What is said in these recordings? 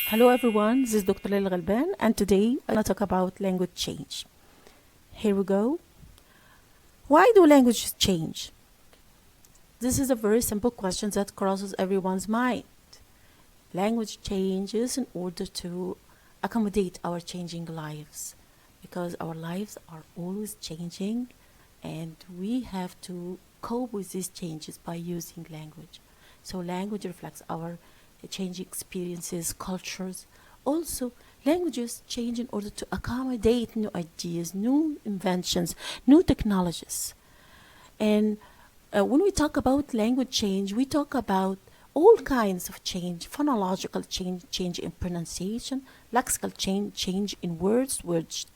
Hello everyone, this is Dr. Leila Galban, and today I'm going to talk about language change. Here we go. Why do languages change? This is a very simple question that crosses everyone's mind. Language changes in order to accommodate our changing lives, because our lives are always changing and we have to cope with these changes by using language. So language reflects our changing experiences, cultures. Also, languages change in order to accommodate new ideas, new inventions, new technologies. And when we talk about language change, we talk about all kinds of change: phonological change in pronunciation, lexical change in words which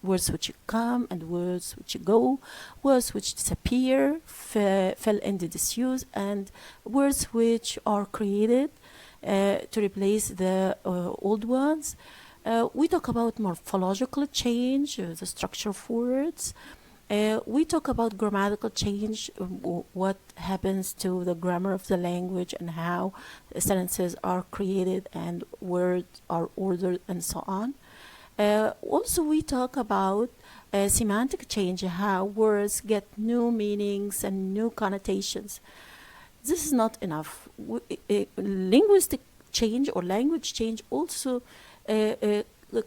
come and words which go, words which disappear, fell into disuse, and words which are created to replace the old ones. We talk about morphological change, the structure of words. We talk about grammatical change, what happens to the grammar of the language and how sentences are created and words are ordered and so on. Also, we talk about semantic change, how words get new meanings and new connotations. This is not enough. Linguistic change or language change also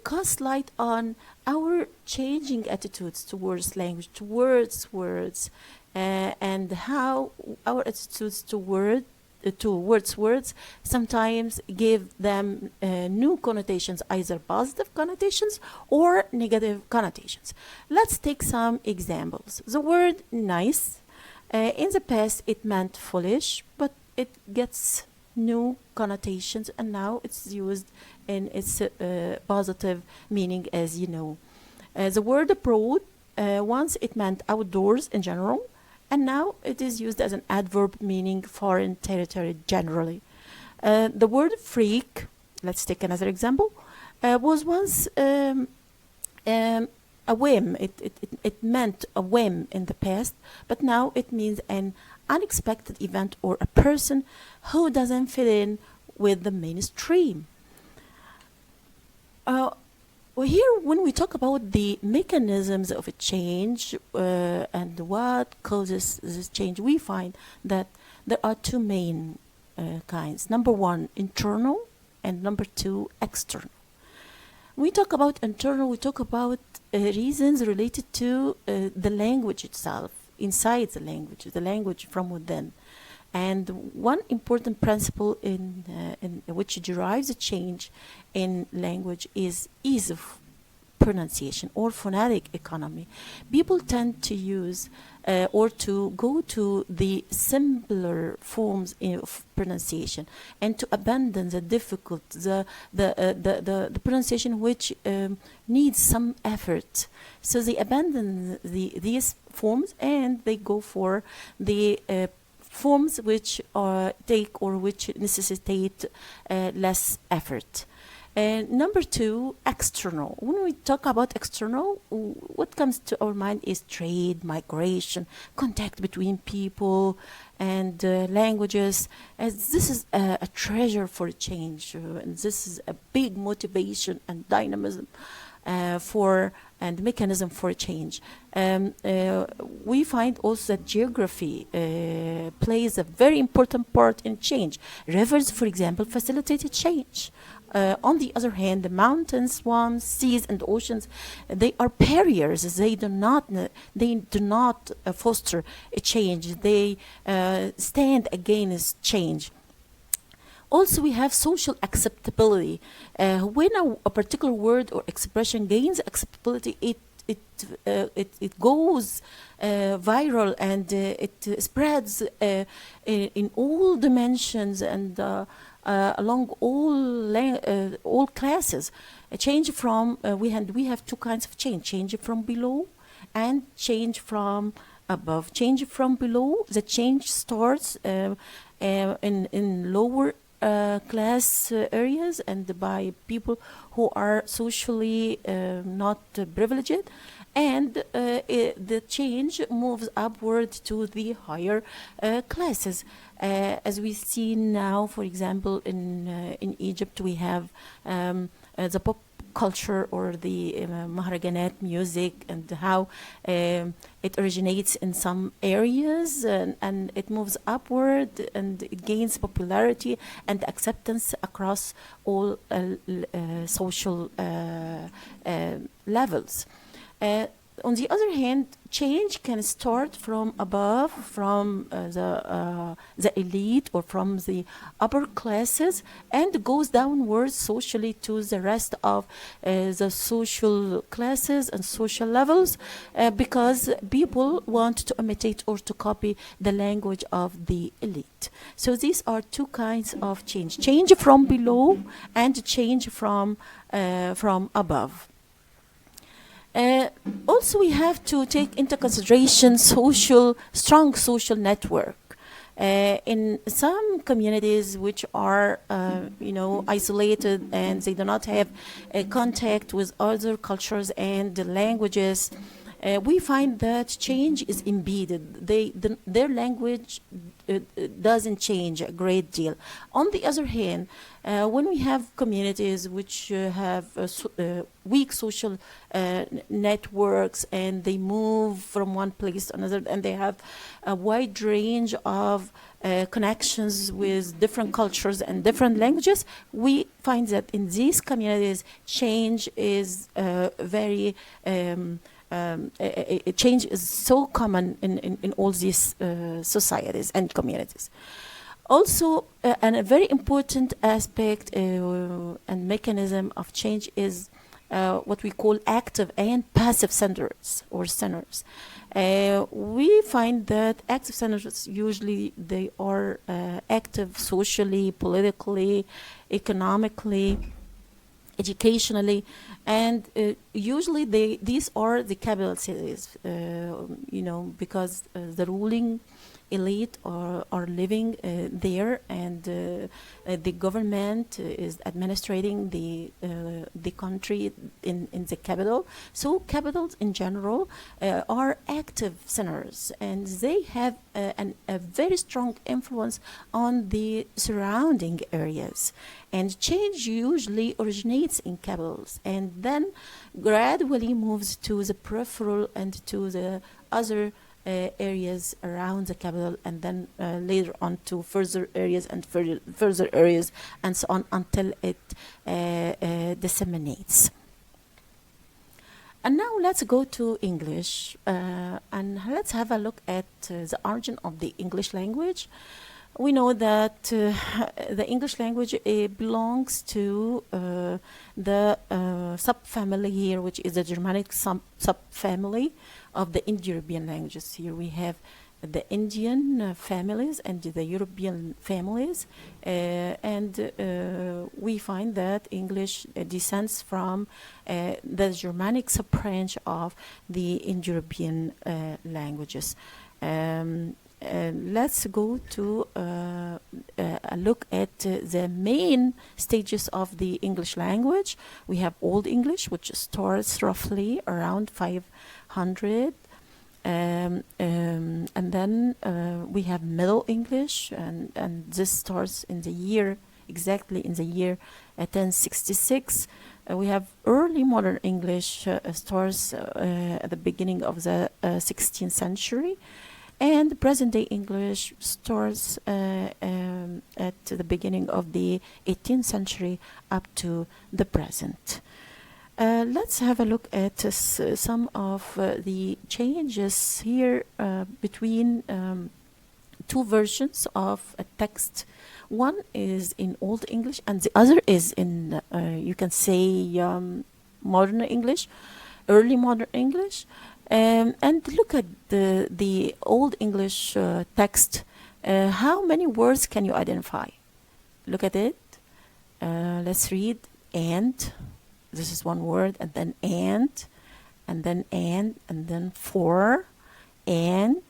casts light on our changing attitudes towards language, towards words, and how our attitudes towards words sometimes give them new connotations, either positive connotations or negative connotations. Let's take some examples. The word nice. In the past, it meant foolish, but it gets new connotations, and now it's used in its positive meaning, as you know. The word abroad, once it meant outdoors in general, and now it is used as an adverb meaning foreign territory generally. The word freak, let's take another example, was once a whim. It meant a whim in the past, but now it means an unexpected event or a person who doesn't fit in with the mainstream. Here, when we talk about the mechanisms of a change and what causes this change, we find that there are two main kinds. Number one, internal, and number two, external. When we talk about internal, we talk about reasons related to the language itself, inside the language from within. And one important principle in which derives a change in language is ease of pronunciation or phonetic economy. People tend to use or to go to the simpler forms of pronunciation and to abandon the difficult, the pronunciation which needs some effort. So they abandon these forms and they go for the forms which take or which necessitate less effort. And number two, external. When we talk about external, what comes to our mind is trade, migration, contact between people and languages. As this is a treasure for change, and this is a big motivation and dynamism and mechanism for change. We find also that geography plays a very important part in change. Rivers, for example, facilitate change. On the other hand, the mountains, swamps, seas, and oceans, they are barriers. They do not foster a change. They stand against change. Also, we have social acceptability. When a particular word or expression gains acceptability, it goes viral and it spreads in all dimensions and along all classes. A change from we have two kinds of change: change from below and change from above. Change from below, the change starts in lower class areas and by people who are socially not privileged, and the change moves upward to the higher classes. As we see now, for example, in Egypt, we have the pop culture or the maharaganat music, and how it originates in some areas, and it moves upward and it gains popularity and acceptance across all social levels. On the other hand, change can start from above, from the elite or from the upper classes, and goes downwards socially to the rest of the social classes and social levels, because people want to imitate or to copy the language of the elite. So these are two kinds of change: change from below and change from above. Also, we have to take into consideration strong social network. In some communities which are, isolated and they do not have contact with other cultures and languages, we find that change is embedded. Their language doesn't change a great deal. On the other hand, when we have communities which have weak social networks, and they move from one place to another, and they have a wide range of connections with different cultures and different languages, we find that in these communities, change is very change is so common in all these societies and communities. Also, and a very important aspect and mechanism of change is what we call active and passive centers or centers. We find that active centers, usually they are active socially, politically, economically, educationally, and usually these are the capital cities, because the ruling elite are living there, and the government is administrating the country in the capital. So capitals in general are active centers, and they have a very strong influence on the surrounding areas. And change usually originates in capitals and then gradually moves to the peripheral and to the other areas around the capital, and then later on to further areas and further areas, and so on, until it disseminates. And now let's go to English, and let's have a look at the origin of the English language. We know that the English language belongs to the subfamily here, which is the Germanic subfamily of the Indo-European languages. Here we have the Indian families and the European families, and we find that English descends from the Germanic sub-branch of the Indo-European languages. Let's go to a look at the main stages of the English language. We have Old English, which starts roughly around 500, and then we have Middle English, and this starts in the year, exactly in the year 1066. We have Early Modern English, starts at the beginning of the 16th century. And present-day English starts at the beginning of the 18th century up to the present. Let's have a look at some of the changes here between two versions of a text. One is in Old English, and the other is in, you can say, Modern English, Early Modern English. And look at the Old English text. How many words can you identify? Look at it. Let's read and. This is one word, and then and then for, and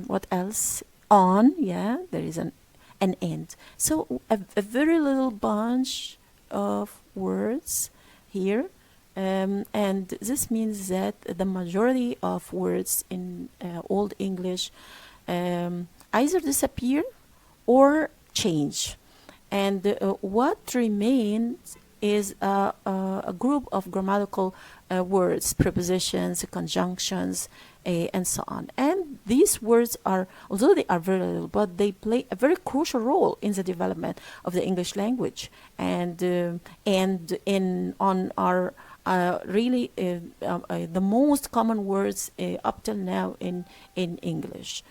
what else? On, yeah, there is an an end. So a very little bunch of words here, and this means that the majority of words in Old English either disappear or change. And what remains is a group of grammatical words, prepositions, conjunctions, and so on. And these words are, although they are very little, but they play a very crucial role in the development of the English language, and in on our really the most common words up till now in English.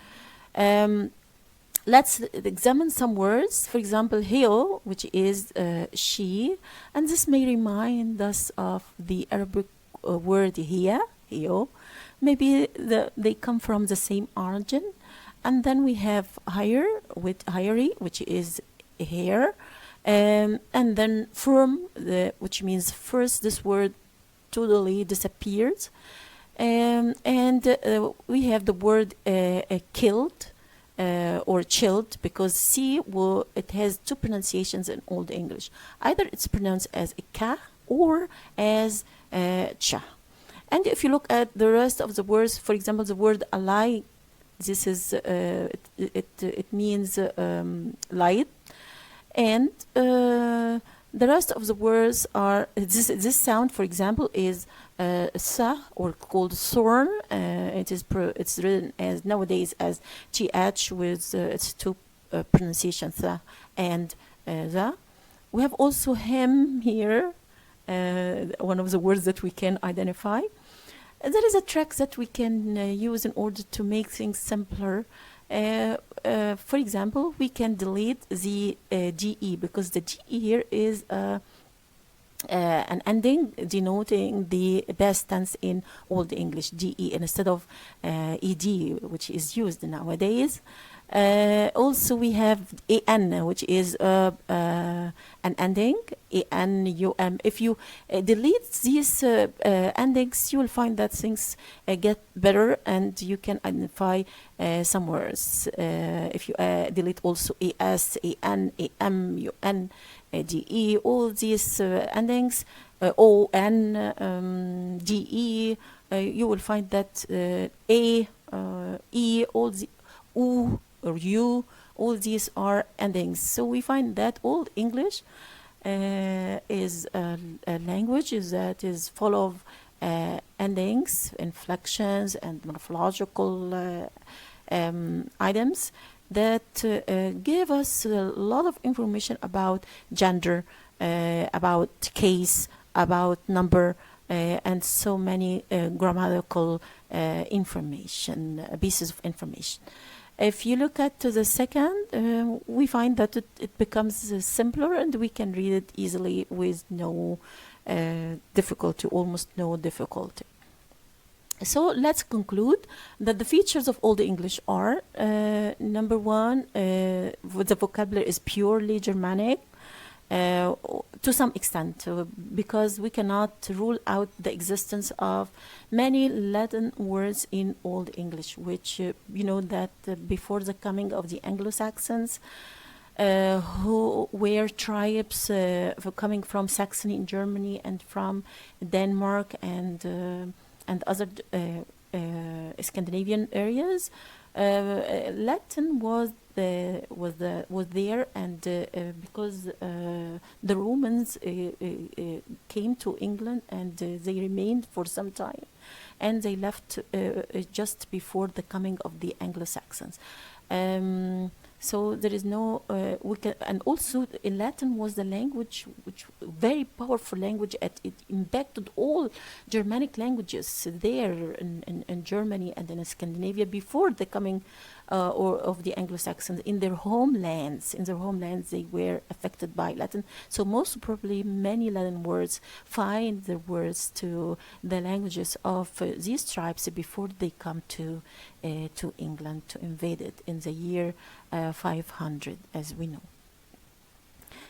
Let's examine some words. For example, hio, which is she, and this may remind us of the Arabic word hiya, hio. Maybe they come from the same origin. And then we have higher with hieri, which is hair, and then firm, which means first this word totally disappeared. And we have the word killed, or chilled, because it has two pronunciations in Old English. Either it's pronounced as a ka or as cha. And if you look at the rest of the words, for example, the word alai, this is it means light, and the rest of the words are this sound. For example, is sa, or called thorn. It's written as nowadays as th with its two pronunciations, tha and za. We have also hem here, one of the words that we can identify. There is a trick that we can use in order to make things simpler. For example, we can delete the de, because the de here is an ending denoting the past tense in Old English, de, instead of ed, which is used nowadays. Also, we have an, which is an ending, an, if you delete these endings, you will find that things get better, and you can identify some words. If you delete also as, an, am, un, de, all these endings, on, de, you will find that a, e, all the u, or you, all these are endings. So we find that Old English is a language that is full of endings, inflections, and morphological items that give us a lot of information about gender, about case, about number, and so many grammatical information, pieces of information. If you look at the second, we find that it becomes simpler, and we can read it easily with no difficulty, almost no difficulty. So let's conclude that the features of Old English are, number one, the vocabulary is purely Germanic, to some extent, because we cannot rule out the existence of many Latin words in Old English, which you know that before the coming of the Anglo-Saxons, who were tribes coming from Saxony in Germany and from Denmark and other Scandinavian areas, Latin was there, and because the Romans came to England, and they remained for some time, and they left just before the coming of the Anglo-Saxons. So there is no and also Latin was the language which very powerful language. It impacted all Germanic languages there in Germany and in Scandinavia before the coming of the Anglo-Saxons. In their homelands, they were affected by Latin. So most probably many Latin words find their words to the languages of these tribes before they come to England to invade it in the year 500, as we know.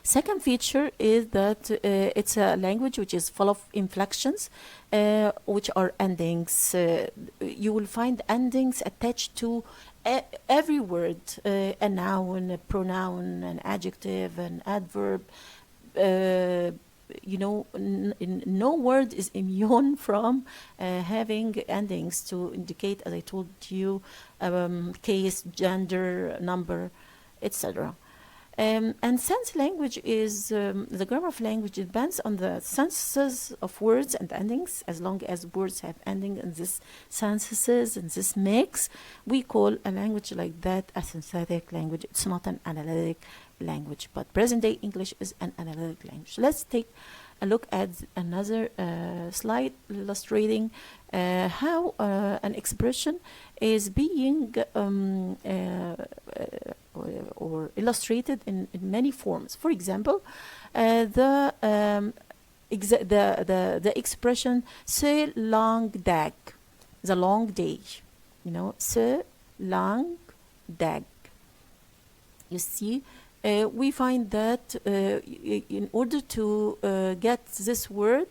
Second feature is that it's a language which is full of inflections, which are endings. You will find endings attached to every word, a noun, a pronoun, an adjective, an adverb, uh, no word is immune from having endings to indicate, as I told you, case, gender, number, etc. And sense language is the grammar of language depends on the senses of words and endings. As long as words have ending in this senses and this mix, we call a language like that a synthetic language. It's not an analytic language, but present day English is an analytic language. Let's take a look at another slide illustrating how an expression is being or illustrated in many forms. For example, the expression "ce long dag," the long day. "Ce long dag." You see, we find that in order to get this word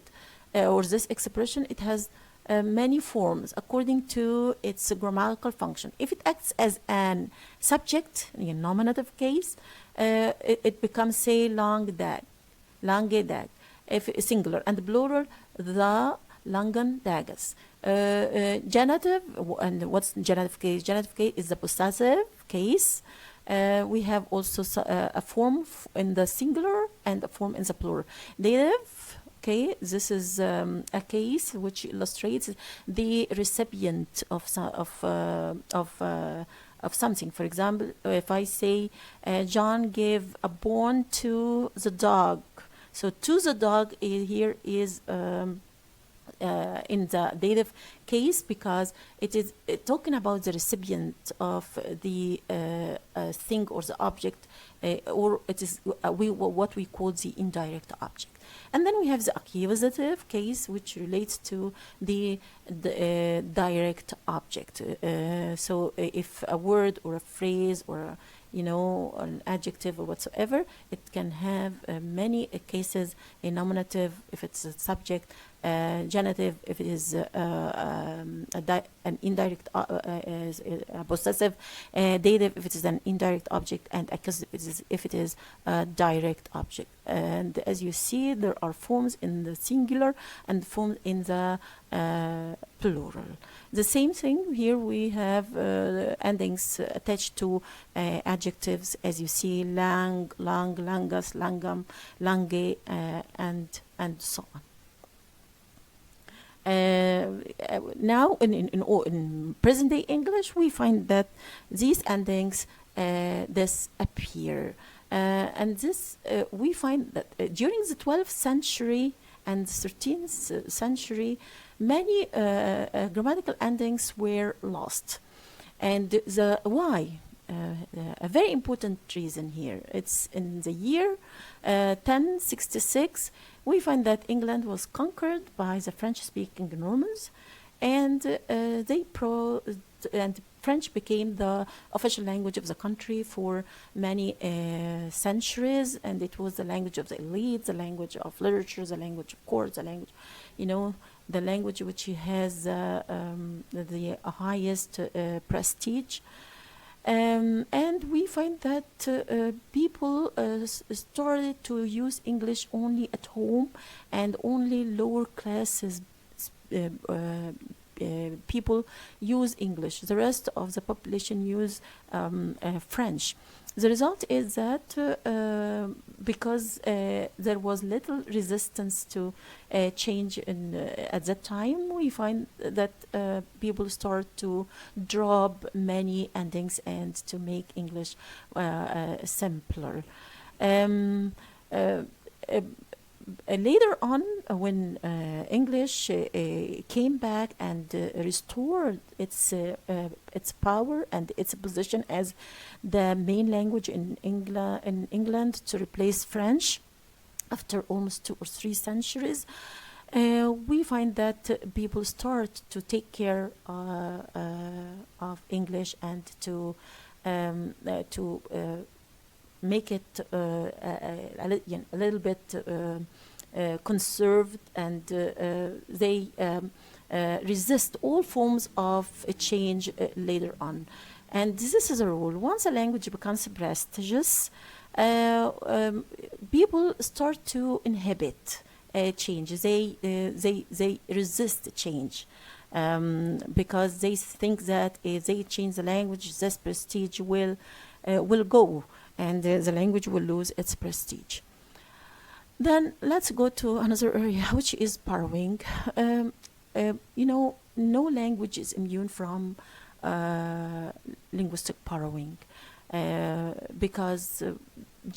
or this expression, it has many forms according to its grammatical function. If it acts as an subject in nominative case, it becomes "say long dag," lange dag. If singular and plural, the langen dagas. Genitive, and what's genitive case? Genitive case is the possessive case. We have also a form in the singular and a form in the plural. Dative, okay, this is a case which illustrates the recipient of something. For example, if I say John gave a bone to the dog, so "to the dog" here is in the dative case because it is talking about the recipient of the thing or the object, or it is what we call the indirect object. And then we have the accusative case, which relates to the direct object. So if a word or a phrase or an adjective or whatsoever, it can have many cases: a nominative if it's a subject, genitive if it is an indirect possessive, dative if it is an indirect object, and accusative if it is a direct object. And as you see, there are forms in the singular and forms in the plural. The same thing here, we have endings attached to adjectives, as you see: lang, lang, langas, langam, lange, and so on. Now, in present-day English, we find that these endings disappear. And this, we find that during the 12th century and 13th century, many grammatical endings were lost. And why? A very important reason here. It's in the year 1066, we find that England was conquered by the French-speaking Normans, and French became the official language of the country for many centuries, and it was the language of the elite, the language of literature, the language of courts, the language, the language which has the highest prestige. And we find that people started to use English only at home, and only lower classes people use English. The rest of the population use French. The result is that because there was little resistance to change at that time, we find that people start to drop many endings and to make English simpler. Later on, when English came back and restored its power and its position as the main language in England to replace French after almost 2 or 3 centuries, we find that people start to take care of English and to make it a little bit conserved, and they resist all forms of change later on. And this is a rule. Once a language becomes prestigious, uh, um, people start to inhibit change. They resist change because they think that if they change the language, this prestige will go, and the language will lose its prestige. Then let's go to another area, which is borrowing. No language is immune from linguistic borrowing because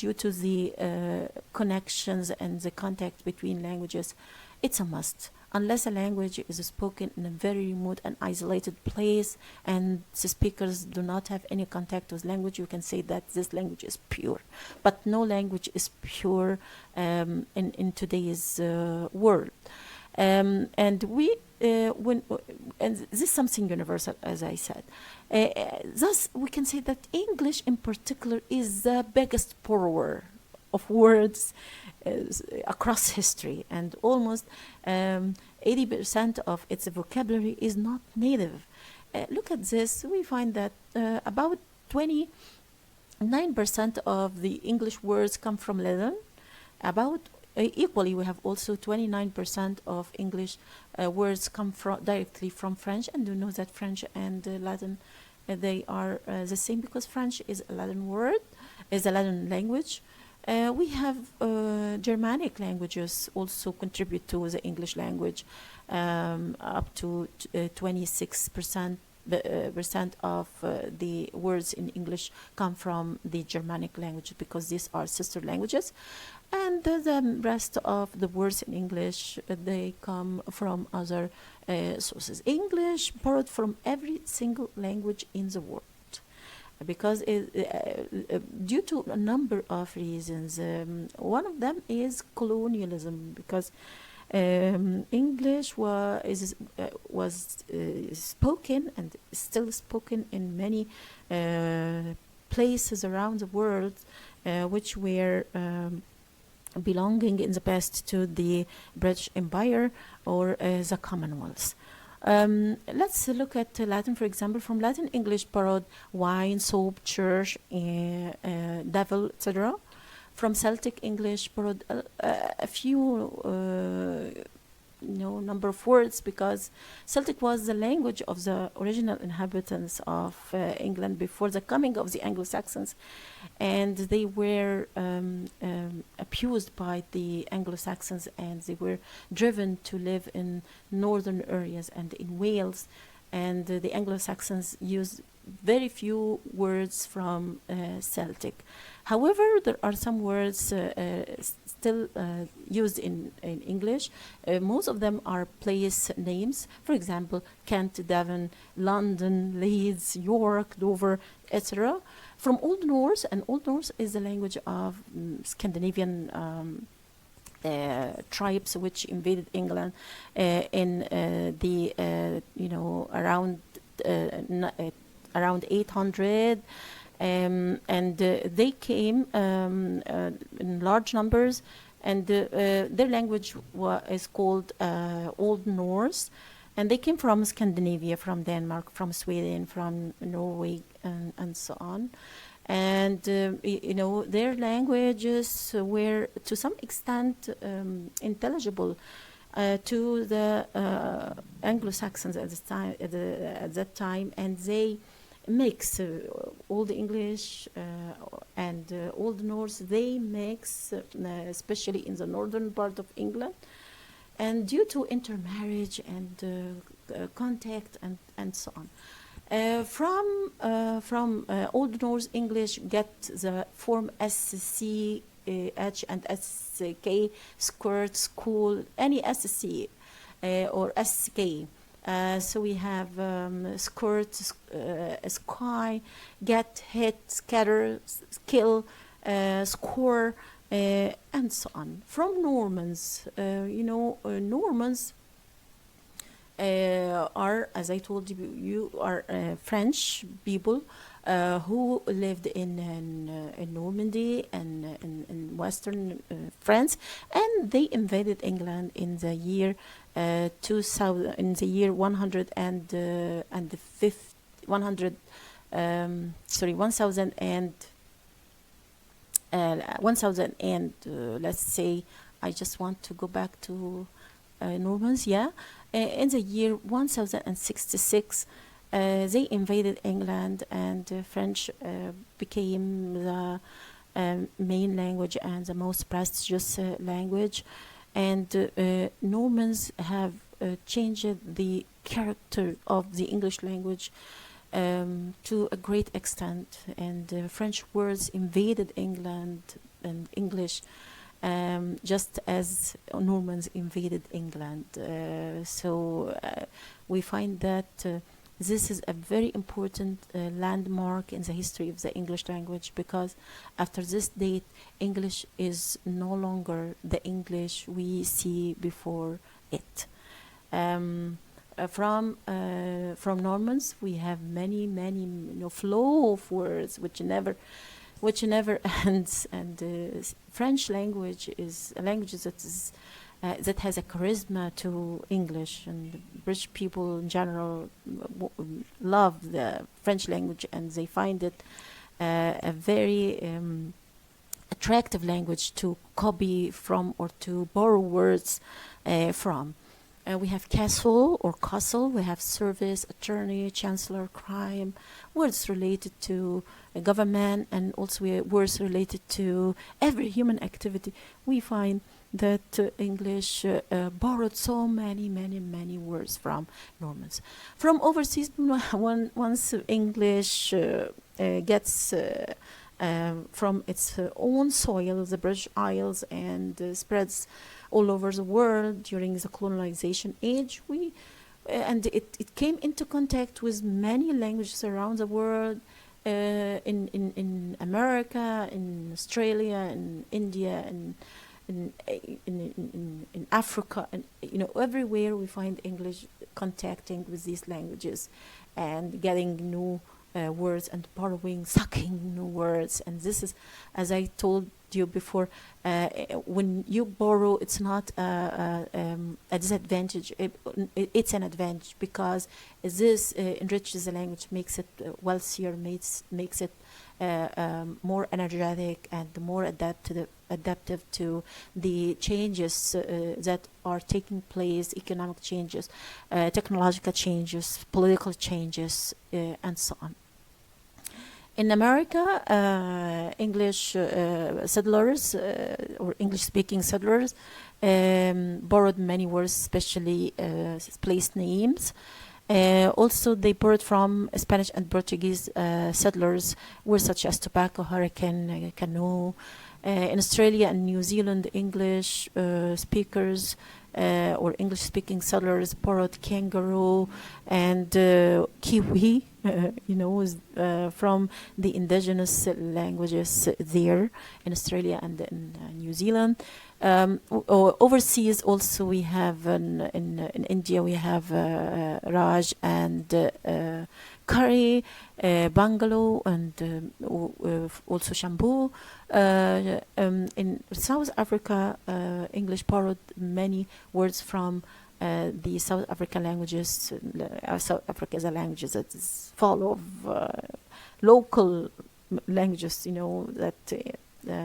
due to the connections and the contact between languages, it's a must. Unless a language is spoken in a very remote and isolated place and the speakers do not have any contact with language, you can say that this language is pure. But no language is pure in today's world. And we when and this is something universal, as I said. Thus, we can say that English, in particular, is the biggest borrower of words across history, and almost 80% of its vocabulary is not native. Look at this. We find that about 29% of the English words come from Latin. About equally, we have also 29% of English words come directly from French, and you know that French and Latin they are the same because French is a Latin word, is a Latin language. We have Germanic languages also contribute to the English language, up to 26% percent of the words in English come from the Germanic language because these are sister languages, and the rest of the words in English they come from other sources. English borrowed from every single language in the world because due to a number of reasons. One of them is colonialism, because English was spoken and still spoken in many places around the world, which were belonging in the past to the British Empire or the Commonwealth. Let's look at Latin, for example. From Latin, English borrowed wine, soap, church, devil, etc. From Celtic, English borrowed a few number of words, because Celtic was the language of the original inhabitants of England before the coming of the Anglo-Saxons, and they were abused by the Anglo-Saxons, and they were driven to live in northern areas and in Wales, and the Anglo-Saxons used very few words from Celtic. However, there are some words still used in English. Most of them are place names. For example, Kent, Devon, London, Leeds, York, Dover, etc. From Old Norse, and Old Norse is the language of Scandinavian tribes which invaded England in around 800. And they came in large numbers, and their language is called Old Norse, and they came from Scandinavia, from Denmark, from Sweden, from Norway, and so on. And their languages were to some extent intelligible to the Anglo-Saxons at that time, and they mix Old English and Old Norse. They mix, especially in the northern part of England, and due to intermarriage and contact and so on. From Old Norse, English get the form SC, H and SK, skirt, school, any SC or SK. So we have skirt, sky, get, hit, scatter, kill, score, and so on. From Normans, Normans are, as I told you, are French people who lived in Normandy and in western France, and they invaded England in the year 2000, in the year 150, sorry, 1000 and 1000 and let's say, I just want to go back to Normans, yeah. In the year 1066, they invaded England, and French became the main language and the most prestigious language. And Normans have changed the character of the English language to a great extent, and French words invaded England and English just as Normans invaded England. So we find that this is a very important landmark in the history of the English language, because after this date, English is no longer the English we see before it. From Normans, we have many flow of words which never ends. And French language is a language that has a charisma to English, and British people in general love the French language, and they find it a very attractive language to copy from or to borrow words from. We have castle or castle, we have service, attorney, chancellor, crime, words related to government, and also words related to every human activity. We find that English borrowed so many words from Normans. From overseas, once English gets from its own soil, the British Isles, and spreads all over the world during the colonization age, and it came into contact with many languages around the world, in America, in Australia, in India, and in Africa, and everywhere we find English contacting with these languages and getting new words and borrowing, sucking new words. And this is, as I told you before, when you borrow, it's not a disadvantage. It's an advantage, because this enriches the language, makes it wealthier, makes it more energetic and more adaptive to the changes that are taking place, economic changes, technological changes, political changes, and so on. In America, English settlers or English-speaking settlers borrowed many words, especially place names. Also, they borrowed from Spanish and Portuguese settlers, words such as tobacco, hurricane, canoe. In Australia and New Zealand, English speakers or English-speaking settlers borrowed kangaroo and kiwi, from the indigenous languages there in Australia and in New Zealand. Overseas, also, we have in India, we have Raj and curry, bungalow, and also shampoo. In South Africa, English borrowed many words from the South African languages. South Africa is a language that is full of local languages. That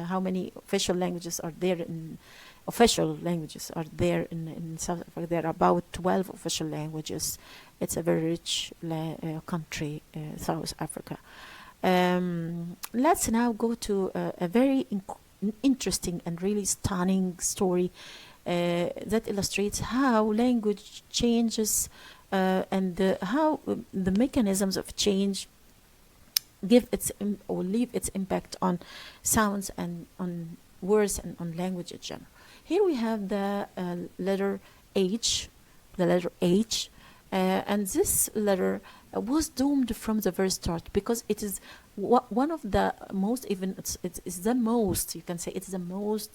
how many official languages are there in South Africa. There are about 12 official languages. It's a very rich country, South Africa. Let's now go to a very interesting and really stunning story that illustrates how language changes and how the mechanisms of change give or leave its impact on sounds and on words and on language in general. Here we have the letter H, and this letter was doomed from the very start, because it is one of the most, even it's the most, you can say it's the most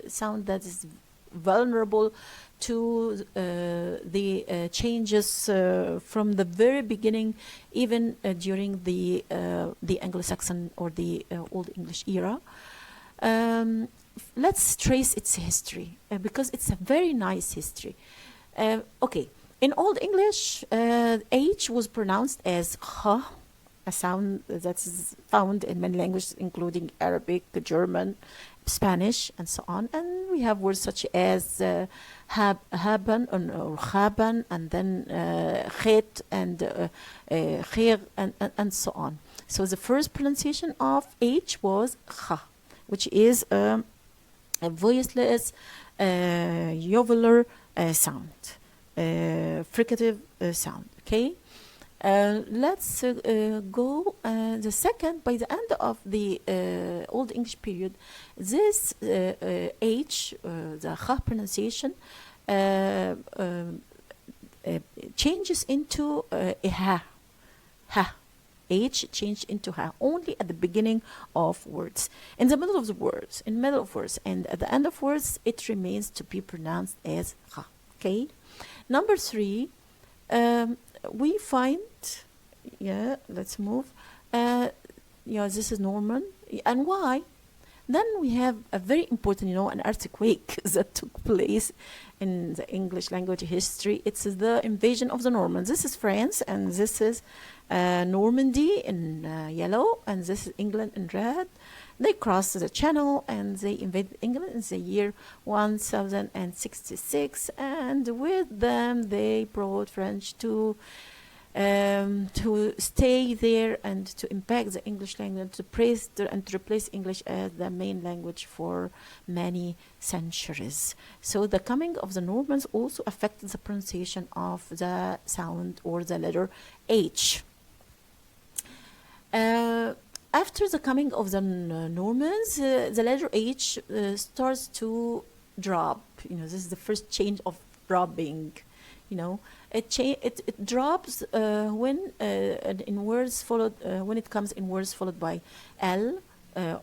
sound that is vulnerable to the changes from the very beginning, even during the Anglo-Saxon or the Old English era. Let's trace its history, because it's a very nice history. Okay, in Old English, H was pronounced as H, a sound that's found in many languages, including Arabic, German, Spanish, and so on. And we have words such as haban or khaban, and then khet and khair, and so on. So the first pronunciation of H was kha, which is a voiceless, uvular sound, fricative sound. Okay. Let's go the second. By the end of the Old English period, this H, the Kha pronunciation, changes into a Ha. Ha. H changed into Ha only at the beginning of words. In the middle of the words, and at the end of words, it remains to be pronounced as Kha. Okay. Number 3. We find, let's move. This is Norman. And why? Then we have a very important, an earthquake that took place in the English language history. It's the invasion of the Normans. This is France, and this is Normandy in yellow, and this is England in red. They crossed the Channel and they invaded England in the year 1066, and with them they brought French to stay there and to impact the English language, and to replace English as the main language for many centuries. So the coming of the Normans also affected the pronunciation of the sound or the letter H. After the coming of the Normans, the letter H starts to drop. This is the first change of dropping. It drops when in words followed when it comes in words followed by L,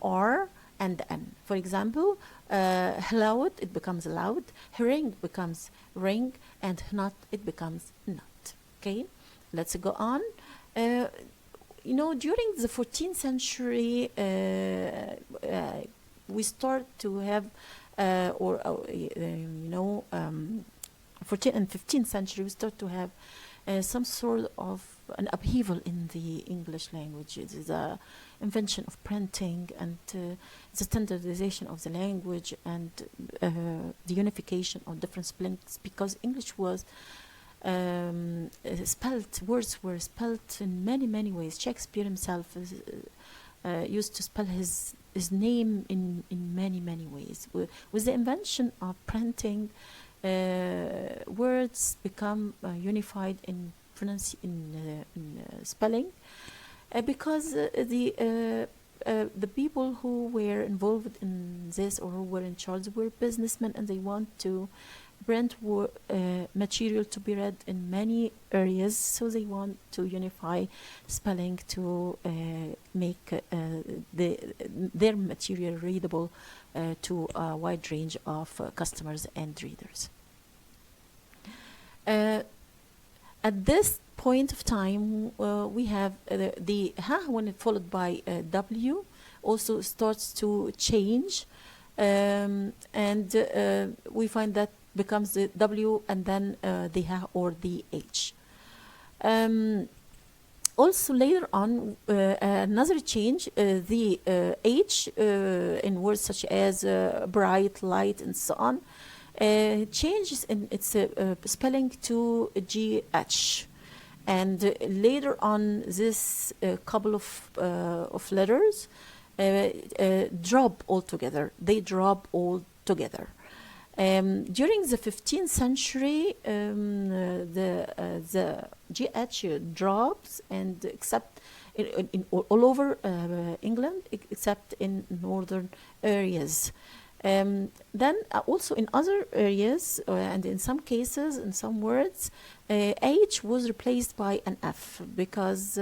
R, and N. For example, loud, it becomes loud. Ring becomes ring, and not, it becomes not. Okay, let's go on. During the 14th century, we start to have, 14th and 15th century, we start to have some sort of an upheaval in the English language. The invention of printing and the standardization of the language and the unification of different spellings, because English was words were spelt in many ways. Shakespeare himself used to spell his name in many ways. With the invention of printing, words become unified in spelling, because the people who were involved in this or who were in charge were businessmen, and they want to print material to be read in many areas, so they want to unify spelling to make their material readable to a wide range of customers and readers. At this point of time, we have the Ha, when it followed by W, also starts to change, and we find that becomes the W and then the Ha or the H. Also later on, another change, the H in words such as bright, light, and so on, changes in its spelling to GH. And later on, this couple of letters drop altogether. They drop all together. During the 15th century, the GH drops, and except in all over England, except in northern areas. Then also in other areas, and in some cases, in some words, H was replaced by an F, because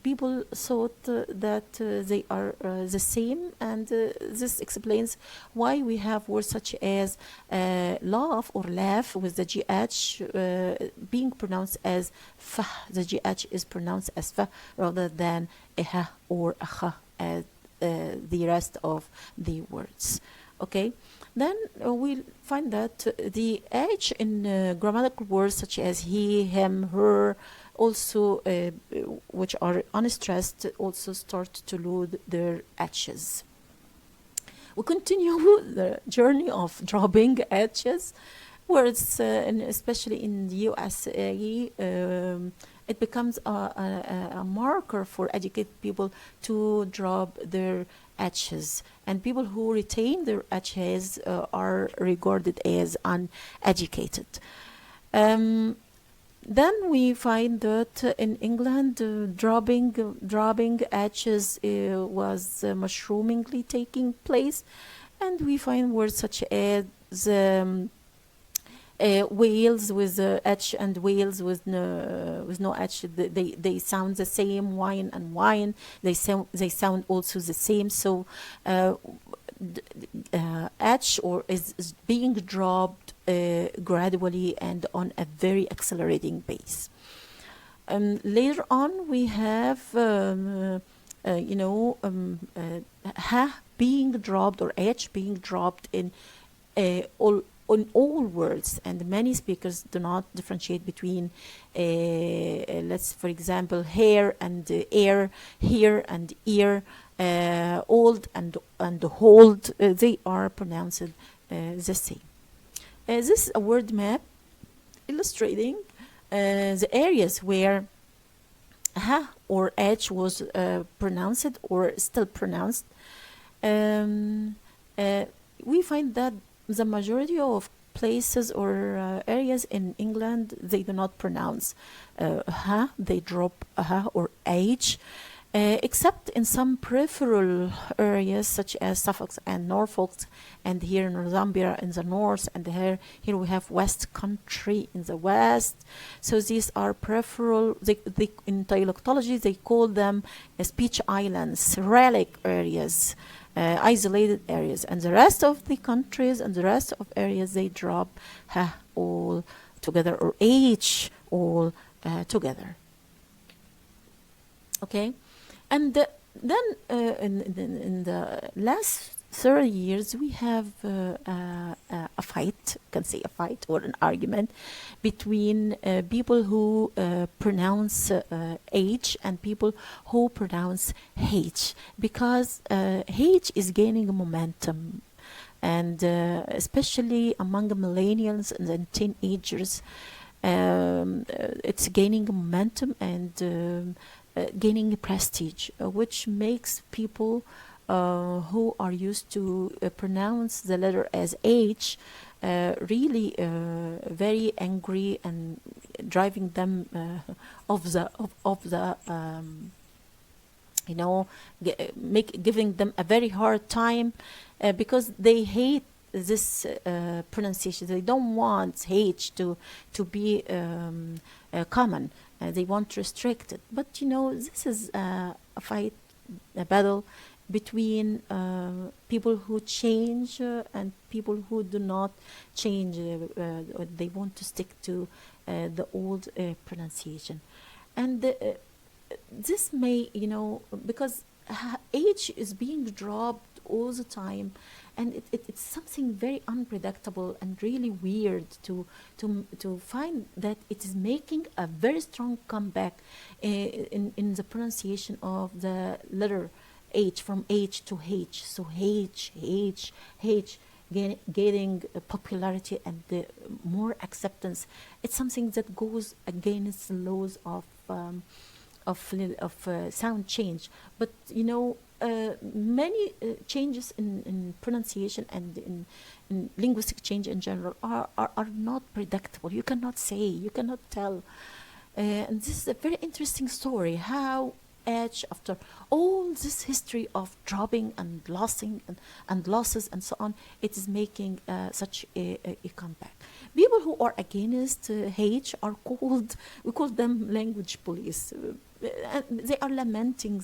people thought that they are the same, and this explains why we have words such as laugh or laugh with the GH being pronounced as F. The GH is pronounced as F rather than a H or a Kh as the rest of the words. Okay, then we'll find that the H in grammatical words such as he, him, her, also which are unstressed also start to lose their H's. We continue the journey of dropping H's, where it's especially in the USA, it becomes a marker for educated people to drop their H's, and people who retain their H's are regarded as uneducated. Um, then we find that in England, dropping H's was mushroomingly taking place, and we find words such as Wales with H and Wales with no H. They sound the same. Wine and wine. They sound also the same. So H or is being dropped gradually and on a very accelerating pace. Later on, we have ha being dropped or H being dropped in all on all words, and many speakers do not differentiate between let's for example hair and air, here and ear, old and hold, they are pronounced the same. This is a word map illustrating the areas where ha or h was pronounced or still pronounced. We find that the majority of places or areas in England, they do not pronounce ha, they drop ha or h, except in some peripheral areas such as Suffolk and Norfolk, and here in Northumbria in the north, and here we have West Country in the west. So these are peripheral, they in dialectology they call them speech islands, relic areas, isolated areas, and the rest of the countries and the rest of areas they drop ha all together or h all together. Okay, and then in the last 30 years we have a fight, can say a fight or an argument between people who pronounce H and people who pronounce H, because H is gaining momentum, and especially among millennials and teenagers, it's gaining momentum and gaining prestige, which makes people who are used to pronounce the letter as H really very angry and driving them off the giving them a very hard time because they hate this pronunciation. They don't want H to be common. They want to restrict it. But this is a fight, a battle between people who change and people who do not change. They want to stick to the old pronunciation. And this may, because H is being dropped all the time, and it's something very unpredictable and really weird to find that it is making a very strong comeback in the pronunciation of the letter H, from H to H. So H gaining popularity and more acceptance. It's something that goes against the laws of sound change. But many changes in pronunciation and in linguistic change in general are not predictable. You cannot say, you cannot tell. And this is a very interesting story, how H, after all this history of dropping and losing and losses and so on, it is making such a comeback. People who are against H are called, we call them language police. They are lamenting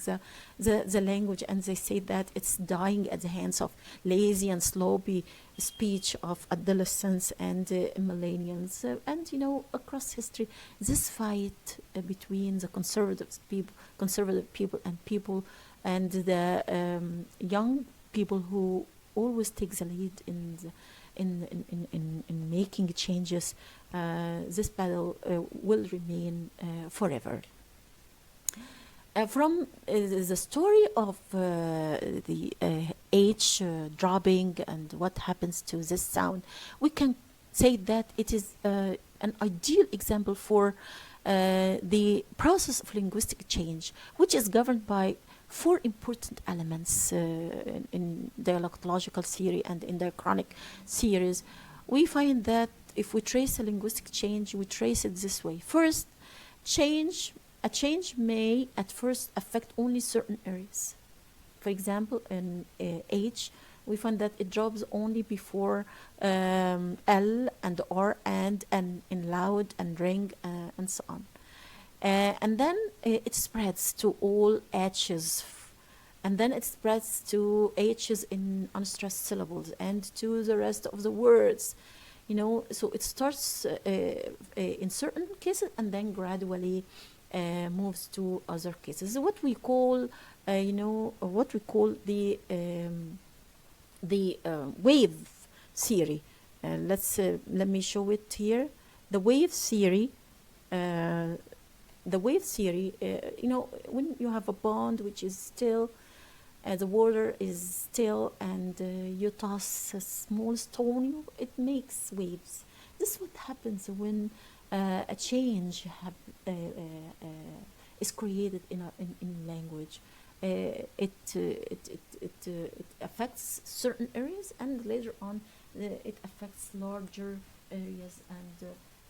the language, and they say that it's dying at the hands of lazy and sloppy speech of adolescents and millennials. And across history, this fight between the conservative people and the young people who always take the lead in making changes, this battle will remain forever. From the story of the H dropping and what happens to this sound, we can say that it is an ideal example for the process of linguistic change, which is governed by four important elements in dialectological theory and in diachronic theories. We find that if we trace a linguistic change, we trace it this way. First, a change may at first affect only certain areas. For example, in H, we find that it drops only before L and R and in loud and ring and so on. And then it spreads to all H's, and then it spreads to H's in unstressed syllables and to the rest of the words. So it starts in certain cases and then gradually moves to other cases. What we call, the wave theory. Let me show it here. The wave theory. When you have a pond which is still, the water is still, and you toss a small stone, it makes waves. This is what happens when a change is created in language. It affects certain areas, and later on it affects larger areas,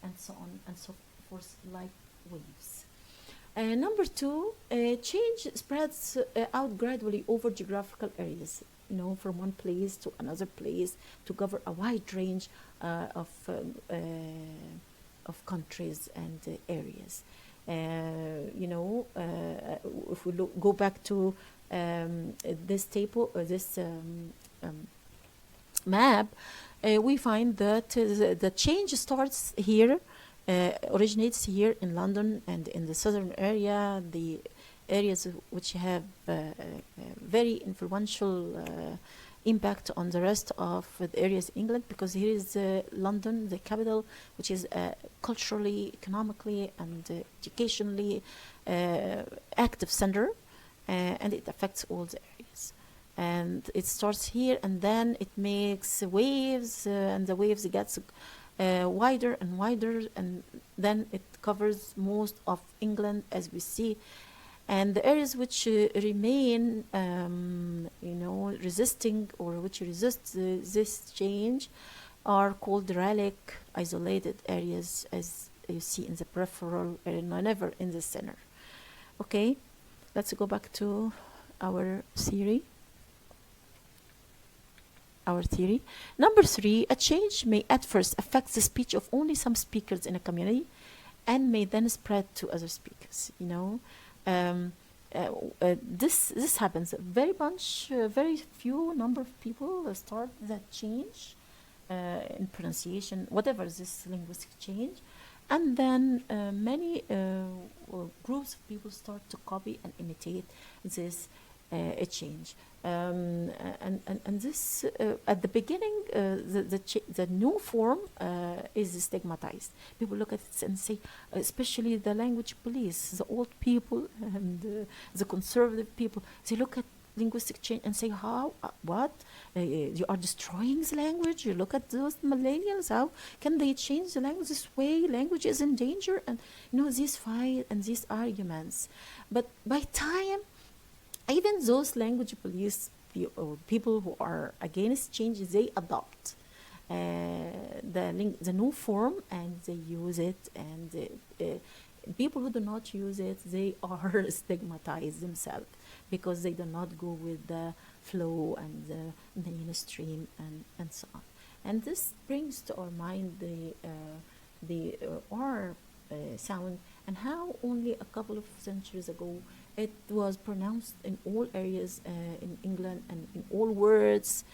and so on and so forth, like waves. Number two, change spreads out gradually over geographical areas, from one place to another place, to cover a wide range of countries and areas. If we go back to this table, this map, we find that the change starts here, originates here in London and in the southern area, the areas which have very influential impact on the rest of the areas in England, because here is London, the capital, which is culturally, economically, and educationally active center, and it affects all the areas. And it starts here, and then it makes waves, and the waves gets wider and wider, and then it covers most of England, as we see. And the areas which remain, resisting, or which resist this change, are called relic, isolated areas, as you see in the peripheral, never in the center. Okay, let's go back to our theory. Number three, a change may at first affect the speech of only some speakers in a community, and may then spread to other speakers. This happens. Very few number of people start that change in pronunciation, whatever this linguistic change, and then many groups of people start to copy and imitate this change. And this at the beginning, the new form is stigmatized. People look at it and say, especially the language police, the old people and the conservative people, they look at linguistic change and say, how, what, you are destroying the language. You look at those millennials, how can they change the language this way? Language is in danger, and these fight and these arguments. But by time, even those language police or people who are against change, they adopt the new form, and they use it, and people who do not use it, they are stigmatized themselves, because they do not go with the flow and the mainstream and so on. And this brings to our mind the R sound, and how only a couple of centuries ago it was pronounced in all areas in England and in all words.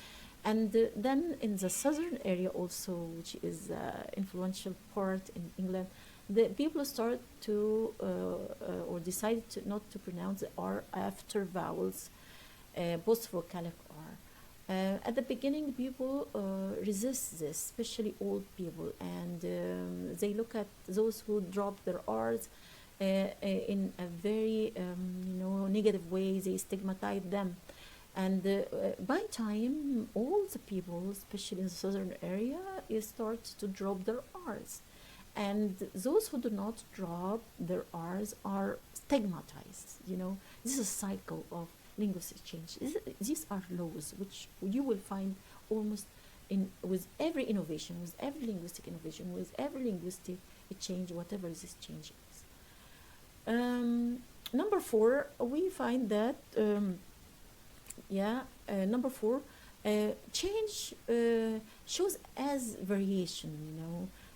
And then in the southern area also, which is influential part in England, the people started to or decided not to pronounce the R after vowels, post-vocalic R. At the beginning, people resist this, especially old people, and they look at those who drop their R's in a very negative way. They stigmatize them, and by time, all the people, especially in the southern area, start to drop their R's, and those who do not drop their R's are stigmatized. This is a cycle of linguistic change. These are laws which you will find almost in with every innovation, with every linguistic innovation, with every linguistic change, whatever this change is. Number four, we find that number four, change shows as variation.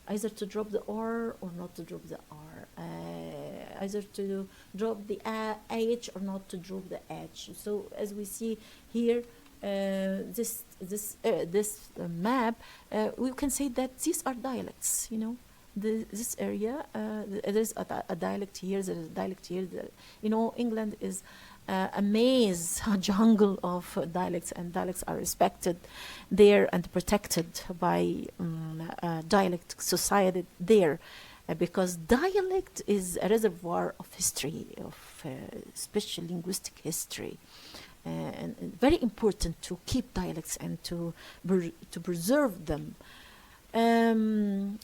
Either to drop the R or not to drop the R, either to drop the H or not to drop the H. So as we see here, this map, we can say that these are dialects. This area, there's a dialect here, there is a dialect here. England is a maze, a jungle of dialects, and dialects are respected there and protected by dialect society there, because dialect is a reservoir of history, of special linguistic history, and very important to keep dialects and to preserve them.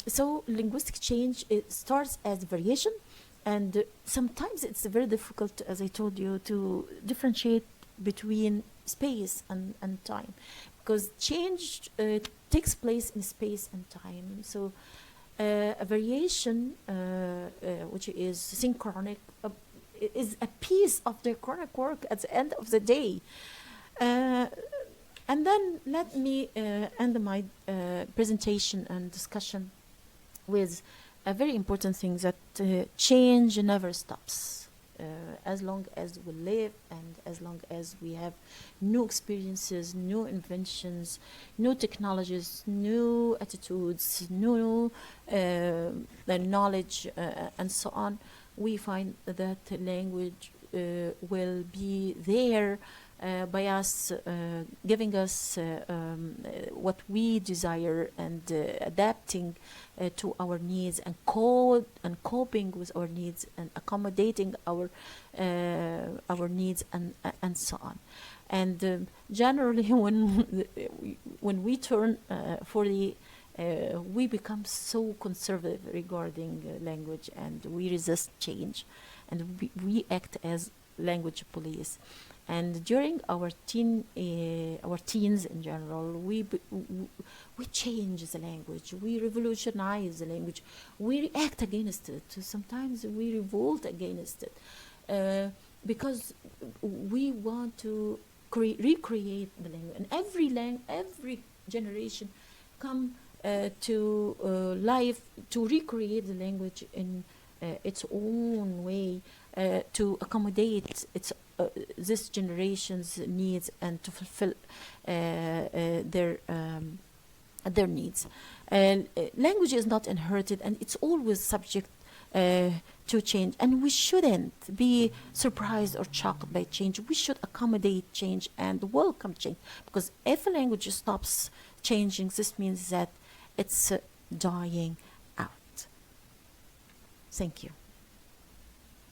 So linguistic change, it starts as variation, and sometimes it's very difficult, as I told you, to differentiate between space and time, because change takes place in space and time. So a variation, which is synchronic, is a piece of the chronic work at the end of the day. And then let me end my presentation and discussion with a very important thing, that change never stops. As long as we live and as long as we have new experiences, new inventions, new technologies, new attitudes, new knowledge, and so on, we find that language will be there by us, giving us what we desire, and adapting to our needs, and coping with our needs, and accommodating our needs, and so on. And generally, when we turn 40, we become so conservative regarding language, and we resist change, and we act as language police. And during our teens in general, we change the language, we revolutionize the language, we react against it. Sometimes we revolt against it, because we want to recreate the language. And every generation come to life to recreate the language in its own way, to accommodate this generation's needs, and to fulfill their needs. Language is not inherited, and it's always subject to change, and we shouldn't be surprised or shocked by change. We should accommodate change and welcome change, because if a language stops changing, this means that it's dying out. Thank you.